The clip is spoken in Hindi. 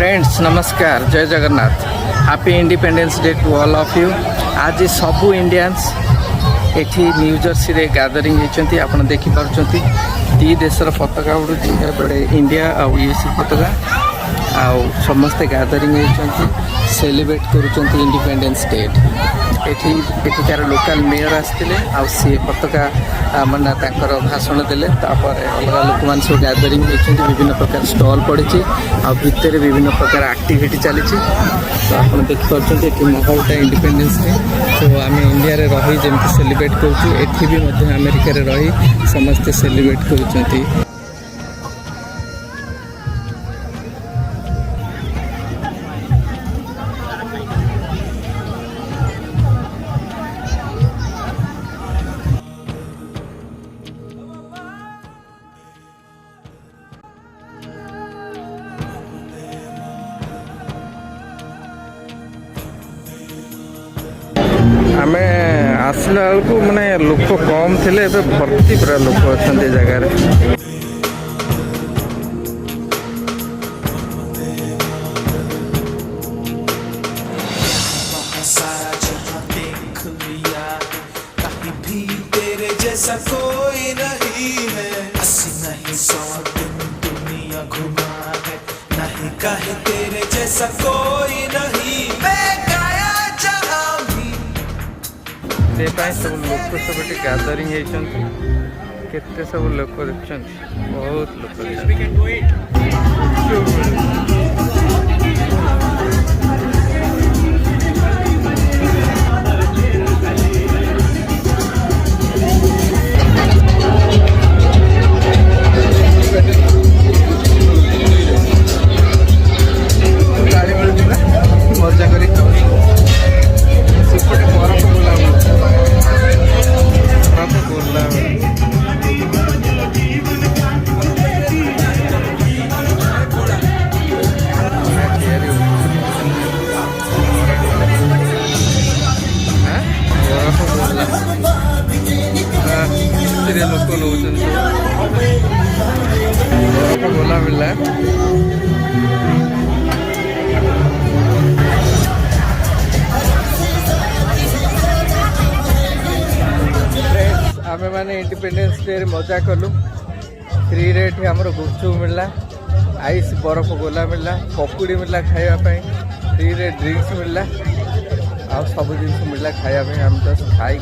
फ्रेंड्स नमस्कार, जय Jagannath. Happy independence day to all of you. आज सबू इंडियंस एठी न्यू जर्सी रे गैदरिंग होती आपन देखि पारुचंती। दी देशर पताका उड़ुची एपटे इंडिया आ यूएसए पताका आउ समस्ते गैदरिंग होती सेलिब्रेट करुचंती इंडिपेंडेंस डे। एठिकार लोकल मेयर आसते आ सी पताका माने तांकर भाषण देले तापर अलग लोक मान सब गैदरिंग होती विभिन्न प्रकार स्टॉल पड़ी आ भितर विभिन्न प्रकार एक्टिविटी चली। तो आप देखिए ये माहौलटा इंडिपेंडेंस डे तो आम इंडिया रे रही जमी सेलिब्रेट करें अमेरिका रे रही समस्ते सेलिब्रेट कर। आम आसला बेलू माने लोक कम थे भर्ती पूरा लोक अच्छा जगार। जैसा कोई नहीं है, अस्सी नहीं 100 दिन दुनिया घुमा है, नहीं कहे तेरे जैसा कोई नहीं, मैं गाया जहाँ भी। सब लोग सब गैदरिंग केते सब लोक देखते बहुत लोक। मजा करी सेपटे बरफ गोला लोक नौन बरफ गोला मिलला। आमे माने इंडिपेंडेंस डे रे मजा कलु। फ्री रेट हमरो गुपचुप मिलला, आइस बरफ गोला मिलला, पकुड़ी मिलला खाइबा पई, फ्री रे ड्रिंक्स मिलला आ सब जिन मिलला खाइबा पई। हम जस्ट खाई